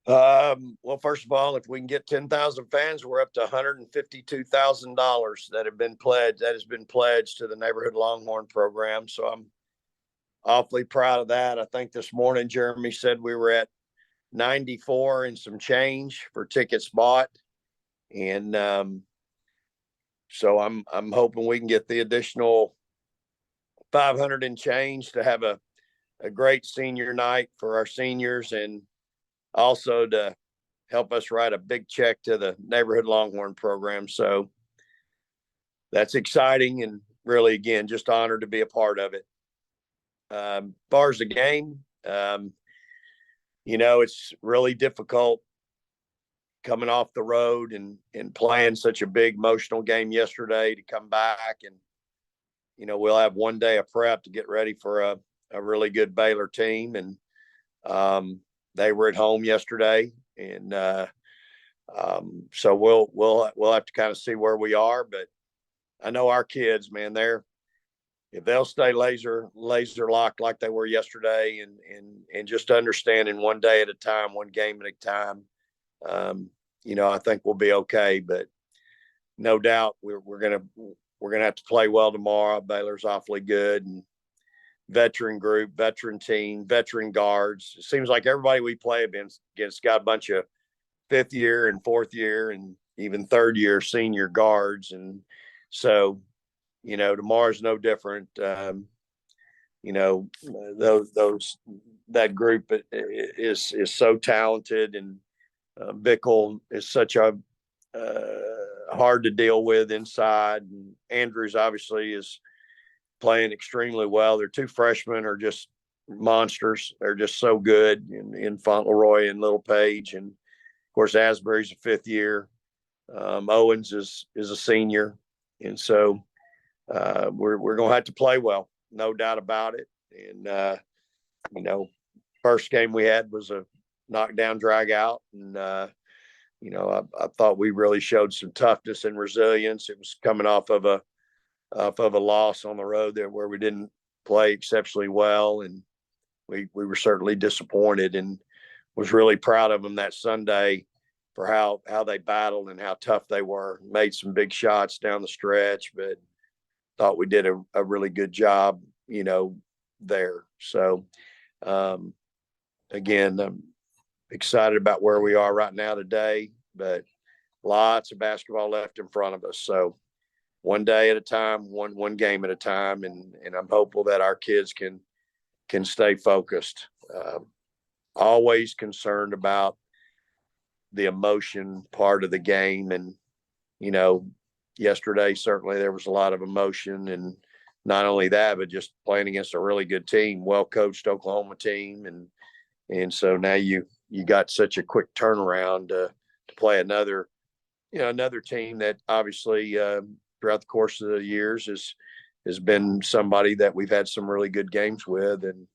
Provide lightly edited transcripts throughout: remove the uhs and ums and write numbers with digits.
Well, first of all, if we can get 10,000 fans, we're up to $152,000 that have been pledged. That has been pledged to the Neighborhood Longhorn program. So I'm awfully proud of that. I think this morning Jeremy said we were at 94 and some change for tickets bought, and so I'm hoping we can get the additional 500 and change to have a great senior night for our seniors, and also to help us write a big check to the Neighborhood Longhorn program. So that's exciting, and really, again, just honored to be a part of it. As far as the game, it's really difficult coming off the road and playing such a big emotional game yesterday to come back. And, we'll have one day of prep to get ready for a really good Baylor team. And they were at home yesterday. And so we'll have to kind of see where we are. But I know our kids, man, if they'll stay laser locked like they were yesterday, and just understanding one day at a time, one game at a time, I think we'll be okay. But no doubt we're gonna have to play well tomorrow. Baylor's awfully good, and veteran group, veteran team, veteran guards. It seems like everybody we play against got a bunch of fifth year and fourth year and even third year senior guards, and so tomorrow's no different. That group is so talented, and Bickle is such a hard to deal with inside. And Andrews obviously is playing extremely well. Their two freshmen are just monsters. They're just so good in Fauntleroy and Little Page, and of course Asbury's a fifth year. Owens is a senior, and so we're going to have to play well, no doubt about it. And, first game we had was a knockdown drag out. And, I thought we really showed some toughness and resilience. It was coming off of a loss on the road there where we didn't play exceptionally well. And we were certainly disappointed, and was really proud of them that Sunday for how they battled and how tough they were. Made some big shots down the stretch, but thought we did a really good job, there. So, again, I'm excited about where we are right now today, but lots of basketball left in front of us. So one day at a time, one game at a time. And I'm hopeful that our kids can stay focused. Always concerned about the emotion part of the game. And, yesterday, certainly there was a lot of emotion, and not only that, but just playing against a really good team, well-coached Oklahoma team. And so now you got such a quick turnaround to play another team that obviously throughout the course of the years has been somebody that we've had some really good games with, and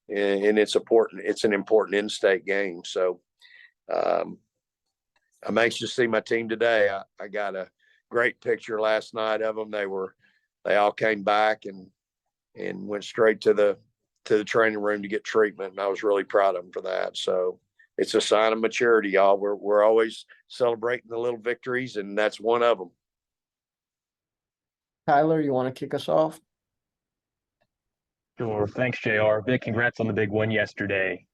it's important. It's an important in-state game. So I'm anxious to see my team today. I got a great picture last night of them. They all came back and went straight to the training room to get treatment. And I was really proud of them for that. So it's a sign of maturity, y'all. We're always celebrating the little victories, and that's one of them. Tyler, you want to kick us off? Sure. Thanks, JR. Big congrats on the big win yesterday.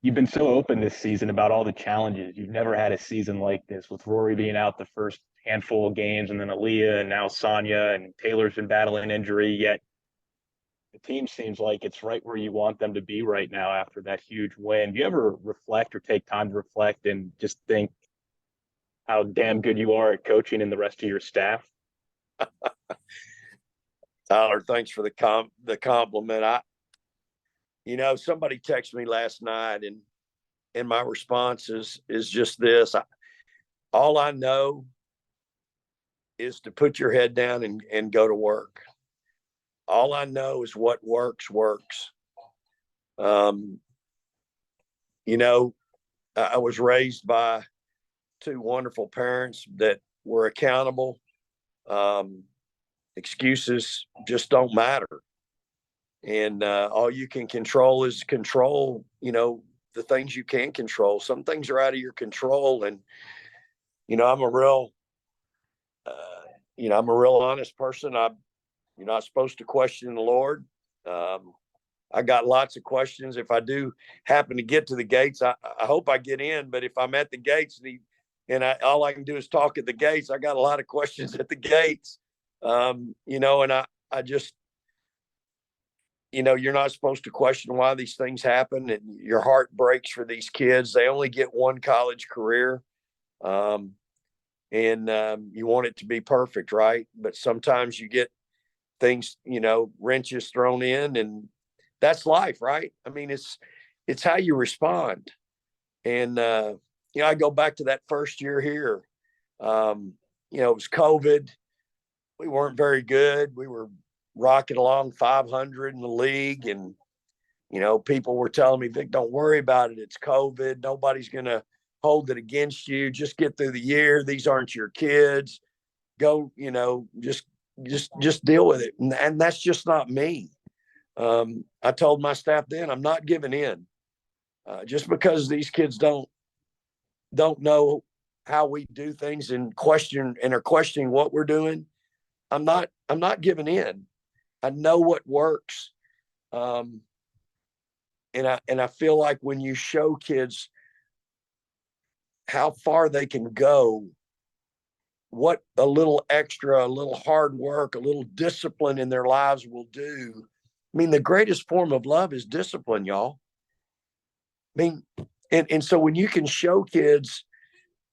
You've been so open this season about all the challenges. You've never had a season like this, with Rory being out the first handful of games, and then Aaliyah, and now Sonia, and Taylor's been battling injury, yet the team seems like it's right where you want them to be right now after that huge win. Do you ever reflect or take time to reflect and just think how damn good you are at coaching and the rest of your staff? Tyler, thanks for the compliment. Somebody texted me last night, and my response is just this. All I know is to put your head down and go to work. All I know is what works. I was raised by two wonderful parents that were accountable. Excuses just don't matter. And all you can control is control, the things you can control. Some things are out of your control. And, I'm a real, I'm a real honest person. You're not supposed to question the Lord. I got lots of questions. If I do happen to get to the gates, I hope I get in. But if I'm at the gates all I can do is talk at the gates, I got a lot of questions at the gates. And I just, you're not supposed to question why these things happen, and your heart breaks for these kids. They only get one college career. And you want it to be perfect, right? But sometimes you get things, wrenches thrown in, and that's life, right? I mean, it's how you respond. And I go back to that first year here. It was COVID. We weren't very good. We were rocking along 500 in the league, and people were telling me, Vic, don't worry about it. It's COVID. Nobody's going to hold it against you. Just get through the year. These aren't your kids. Go, just deal with it. And that's just not me. I told my staff then, I'm not giving in. Just because these kids don't know how we do things and are questioning what we're doing, I'm not giving in. I know what works. And I feel like when you show kids how far they can go, what a little extra, a little hard work, a little discipline in their lives will do. I mean, the greatest form of love is discipline, y'all. I mean, and so when you can show kids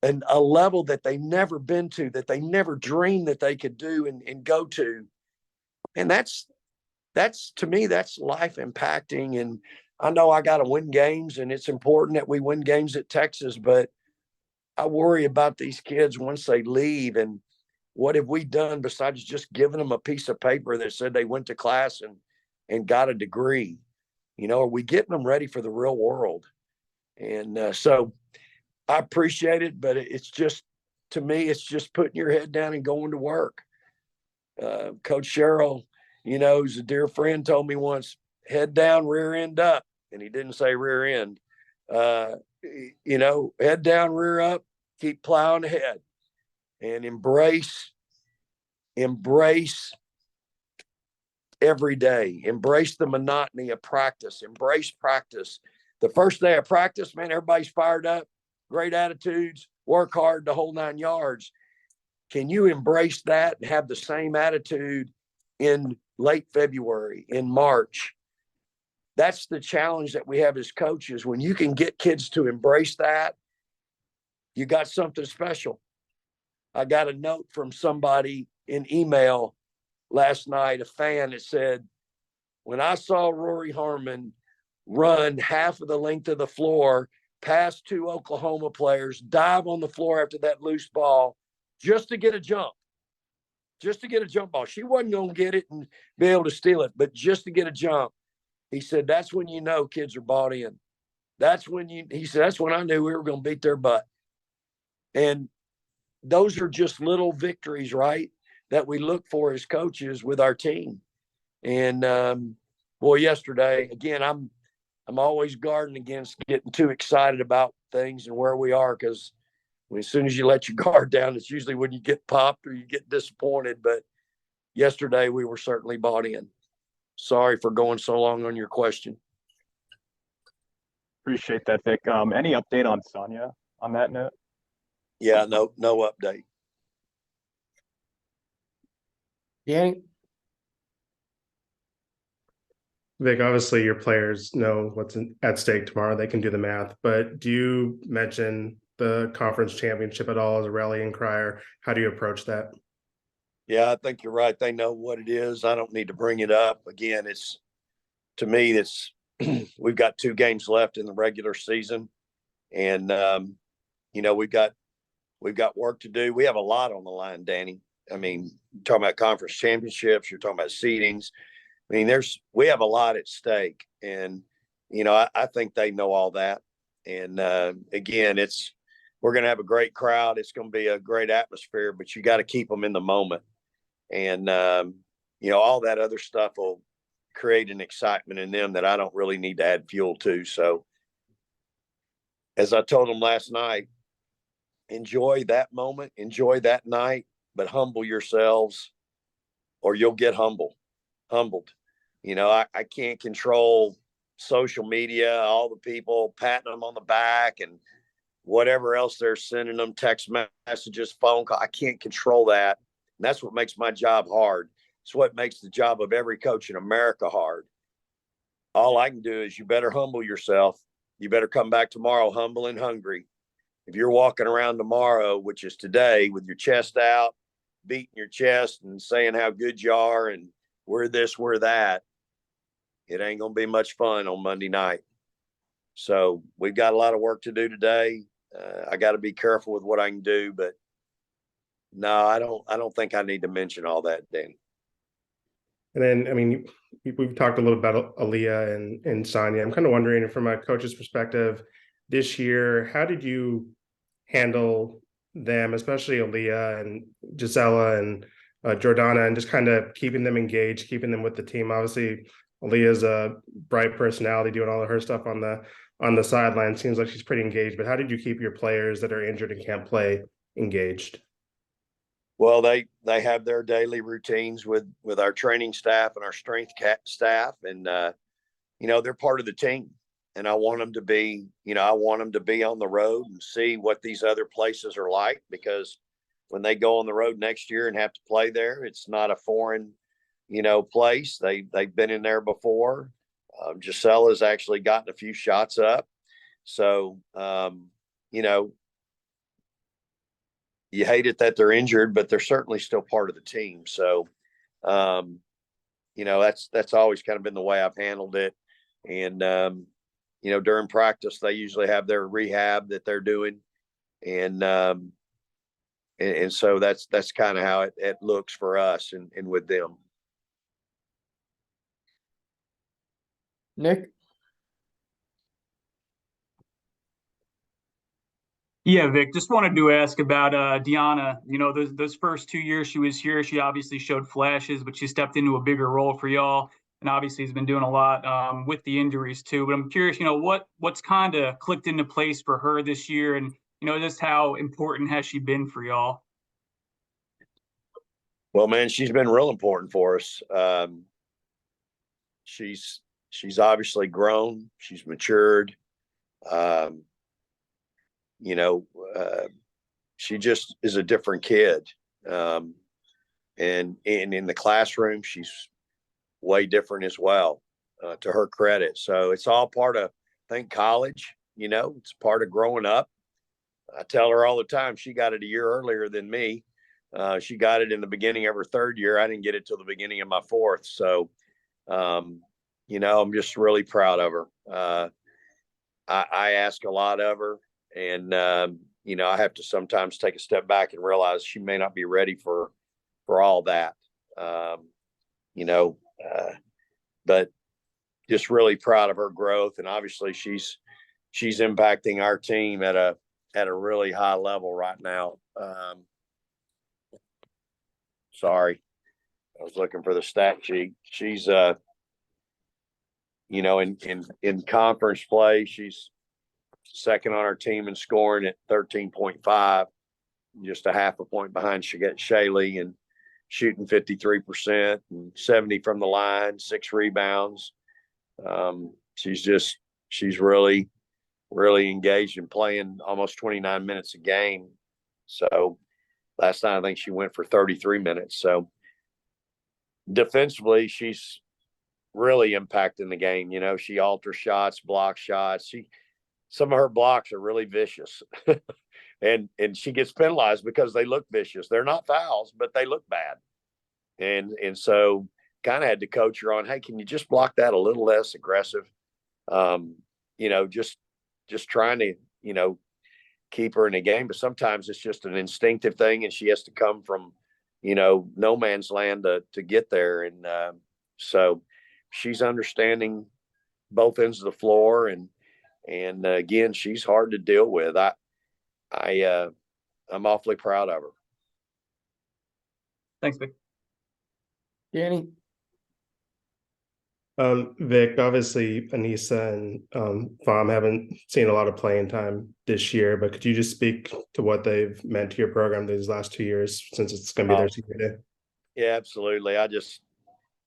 a level that they've never been to, that they never dreamed that they could do and go to, and that's to me, that's life impacting. And I know I got to win games, and it's important that we win games at Texas, but I worry about these kids once they leave. And what have we done besides just giving them a piece of paper that said they went to class and got a degree? Are we getting them ready for the real world? And so I appreciate it, but it's just, to me, it's just putting your head down and going to work. Coach Sherrill, who's a dear friend, told me once, head down, rear end up. And he didn't say rear end. Head down, rear up, keep plowing ahead, and embrace every day. Embrace the monotony of practice. Embrace practice. The first day of practice, man, everybody's fired up, great attitudes, work hard, the whole 9 yards. Can you embrace that and have the same attitude in late February, in March? That's the challenge that we have as coaches. When you can get kids to embrace that, you got something special. I got a note from somebody in email last night, a fan that said, when I saw Rory Harmon run half of the length of the floor, past 2 Oklahoma players, dive on the floor after that loose ball just to get a jump ball. She wasn't going to get it and be able to steal it, but just to get a jump. He said, that's when kids are bought in. He said, that's when I knew we were going to beat their butt. And those are just little victories, right, that we look for as coaches with our team. And yesterday, again, I'm always guarding against getting too excited about things and where we are, because as soon as you let your guard down, it's usually when you get popped or you get disappointed. But yesterday, we were certainly bought in. Sorry for going so long on your question. Appreciate that, Vic. Any update on Sonia on that note? Yeah, no update. Danny? Vic, obviously your players know what's at stake tomorrow. They can do the math, but do you mention the conference championship at all as a rallying cry, or how do you approach that? Yeah, I think you're right. They know what it is. I don't need to bring it up. Again, to me, we've got 2 games left in the regular season, and we've got work to do. We have a lot on the line, Danny. I mean, you're talking about conference championships, you're talking about seedings. I mean, we have a lot at stake, and I think they know all that. And again, we're going to have a great crowd. It's going to be a great atmosphere, but you got to keep them in the moment. And, all that other stuff will create an excitement in them that I don't really need to add fuel to. So as I told them last night, enjoy that moment, enjoy that night, but humble yourselves or you'll get humbled. I can't control social media, all the people patting them on the back and whatever else they're sending them, text messages, phone call. I can't control that. And that's what makes my job hard. It's what makes the job of every coach in America hard. All I can do is you better humble yourself. You better come back tomorrow humble and hungry. If you're walking around tomorrow, which is today, with your chest out, beating your chest and saying how good you are and we're this, we're that, it ain't going to be much fun on Monday night. So we've got a lot of work to do today. I got to be careful with what I can do, but no, I don't think I need to mention all that, Danny. And then, I mean, we've talked a little about Aaliyah and Sonia. I'm kind of wondering, from a coach's perspective, this year, how did you handle them, especially Aaliyah and Gisela and Jordana, and just kind of keeping them engaged, keeping them with the team? Obviously, Aaliyah's a bright personality, doing all of her stuff on the sideline. Seems like she's pretty engaged. But how did you keep your players that are injured and can't play engaged? Well, they have their daily routines with our training staff and our strength staff, and they're part of the team. And I want them to be, I want them to be on the road and see what these other places are like, because when they go on the road next year and have to play there, it's not a foreign, place. They've been in there before. Gisela's actually gotten a few shots up, so you hate it that they're injured, but they're certainly still part of the team. So, that's always kind of been the way I've handled it. And, during practice, they usually have their rehab that they're doing. And so that's kind of how it looks for us and with them. Nick? Yeah, Vic, just wanted to ask about Deanna. Those first 2 years she was here, she obviously showed flashes, but she stepped into a bigger role for y'all, and obviously has been doing a lot with the injuries too. But I'm curious, what's kind of clicked into place for her this year, and just how important has she been for y'all? Well, man, she's been real important for us. She's obviously grown. She's matured. She just is a different kid. And in the classroom, she's way different as well, to her credit. So it's all part of, I think, college, it's part of growing up. I tell her all the time, she got it a year earlier than me. She got it in the beginning of her third year. I didn't get it till the beginning of my fourth. So, I'm just really proud of her. I ask a lot of her, and I have to sometimes take a step back and realize she may not be ready for all that. But just really proud of her growth, and obviously she's impacting our team at a really high level right now. Sorry, I was looking for the stat sheet. She's in conference play, she's second on our team in scoring at 13.5, just a half a point behind Shaylee, and shooting 53% and 70 from the line, 6 rebounds. She's really, really engaged in playing almost 29 minutes a game. So last night, I think she went for 33 minutes. So defensively, she's really impacting the game. She alters shots, blocks shots. Some of her blocks are really vicious. and she gets penalized because they look vicious. They're not fouls, but they look bad. And so kind of had to coach her on, hey, can you just block that a little less aggressive? Just trying to, keep her in a game. But sometimes it's just an instinctive thing, and she has to come from, no man's land to get there. And so she's understanding both ends of the floor. And again, she's hard to deal with. I'm awfully proud of her. Thanks, Vic. Danny? Vic, obviously Anissa and Vam haven't seen a lot of playing time this year, but could you just speak to what they've meant to your program these last 2 years since it's going to be their senior day? Yeah, absolutely.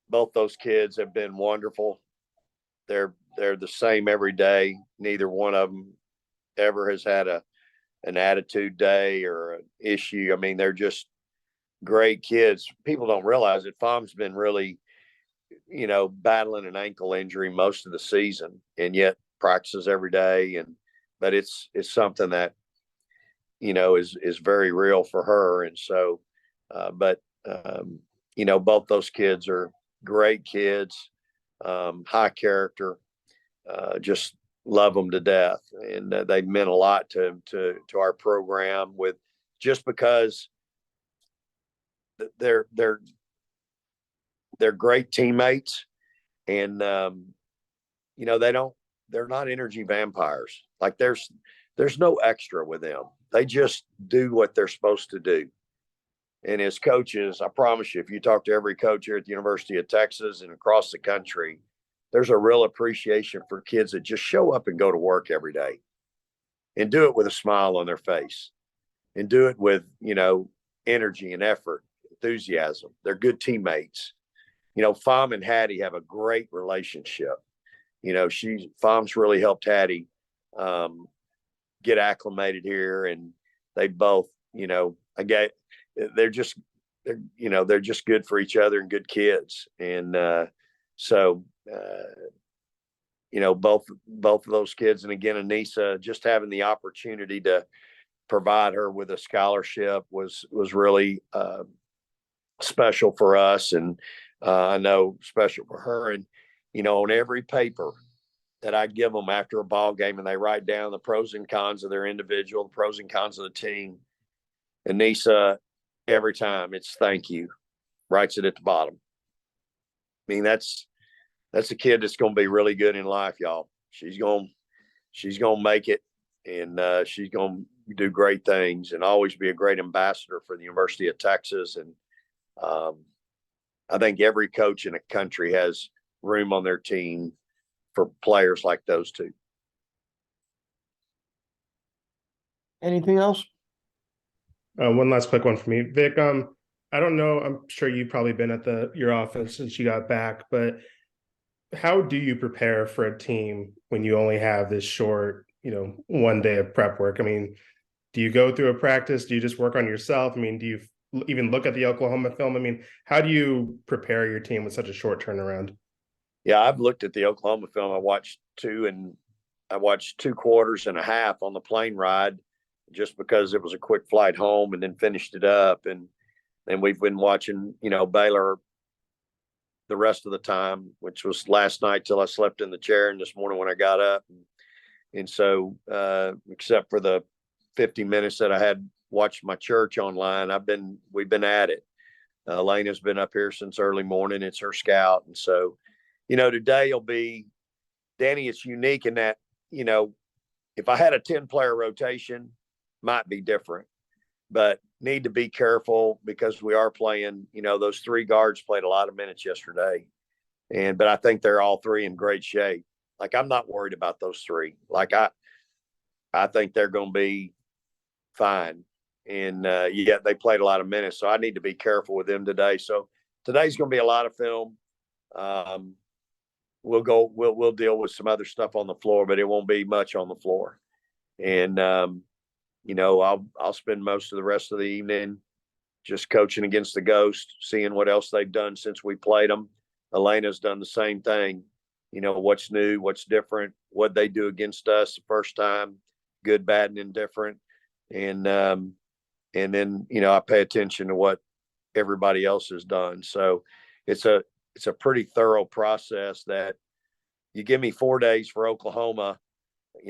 Both those kids have been wonderful. They're the same every day. Neither one of them ever has had an attitude day or an issue. I mean, they're just great kids. People don't realize it. Fam's been really, battling an ankle injury most of the season, and yet practices every day. But it's something that is very real for her. And so, but both those kids are great kids, high character, just love them to death, and they've meant a lot to our program with just because they're great teammates, and they're not energy vampires. Like there's no extra with them. They just do what they're supposed to do. And as coaches, I promise you, if you talk to every coach here at the University of Texas and across the country, there's a real appreciation for kids that just show up and go to work every day and do it with a smile on their face and do it with, energy and effort, enthusiasm. They're good teammates. Fam and Hattie have a great relationship. Fam's really had Hattie get acclimated here, and they both, they're just good for each other and good kids. And both of those kids, and again, Anissa, just having the opportunity to provide her with a scholarship was really special for us, and I know special for her. And on every paper that I give them after a ball game, and they write down the pros and cons of their individual, the pros and cons of the team, Anissa, every time it's thank you, writes it at the bottom. I mean, that's a kid that's going to be really good in life, y'all. She's going to make it, and she's going to do great things and always be a great ambassador for the University of Texas. And I think every coach in the country has room on their team for players like those two. Anything else? One last quick one for me, Vic. I don't know. I'm sure you've probably been at your office since you got back, but how do you prepare for a team when you only have this short, 1 day of prep work? I mean, do you go through a practice? Do you just work on yourself? I mean, do you even look at the Oklahoma film? I mean, how do you prepare your team with such a short turnaround? Yeah, I've looked at the Oklahoma film. I watched 2 quarters and a half on the plane ride, just because it was a quick flight home, and then finished it up. And then we've been watching, Baylor the rest of the time, which was last night till I slept in the chair, and this morning when I got up. And so, except for the 50 minutes that I had watched my church online, we've been at it. Elena's been up here since early morning. It's her scout. And so, today will be, Danny, it's unique in that, if I had a 10-player rotation, might be different, but need to be careful because we are playing, those 3 guards played a lot of minutes yesterday. But I think they're all 3 in great shape. Like, I'm not worried about those 3. Like, I think they're going to be fine. And yet they played a lot of minutes. So I need to be careful with them today. So today's going to be a lot of film. We'll deal with some other stuff on the floor, but it won't be much on the floor. And, I'll spend most of the rest of the evening just coaching against the Ghost, seeing what else they've done since we played them. Elena's done the same thing. What's new, what's different, what they do against us the first time, good, bad, and indifferent. And then, I pay attention to what everybody else has done. So it's a pretty thorough process that you give me 4 days for Oklahoma.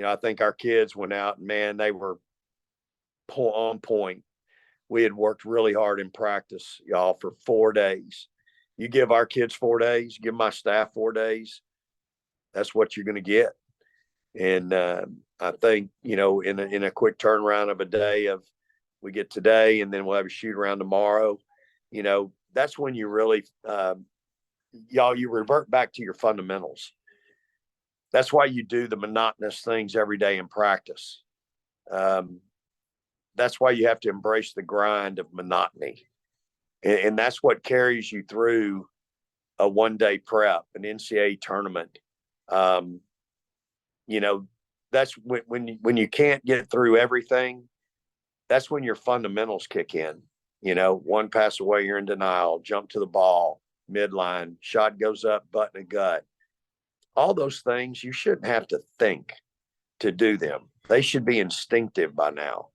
I think our kids went out and, man, they were on point. We had worked really hard in practice, y'all, for 4 days. You give our kids 4 days, give my staff 4 days, that's what you're going to get. And I think, in a quick turnaround of a day of, we get today and then we'll have a shoot around tomorrow, that's when you really, you revert back to your fundamentals. That's why you do the monotonous things every day in practice. That's why you have to embrace the grind of monotony. And that's what carries you through a one-day prep, an NCAA tournament. That's when you can't get through everything, that's when your fundamentals kick in. One pass away, you're in denial, jump to the ball, midline, shot goes up, butt in the gut. All those things, you shouldn't have to think to do them. They should be instinctive by now.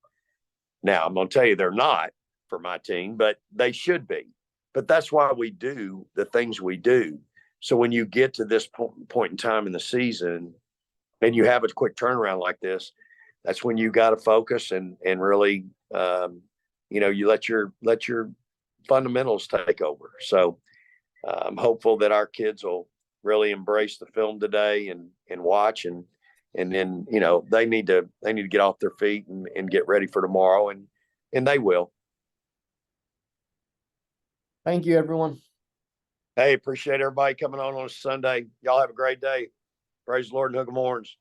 Now, I'm going to tell you they're not for my team, but they should be. But that's why we do the things we do. So when you get to this point in time in the season and you have a quick turnaround like this, that's when you got to focus and really, you let your fundamentals take over. So I'm hopeful that our kids will really embrace the film today and watch and then, they need to get off their feet and get ready for tomorrow and they will. Thank you, everyone. Hey, appreciate everybody coming on a Sunday. Y'all have a great day. Praise the Lord and hook 'em horns.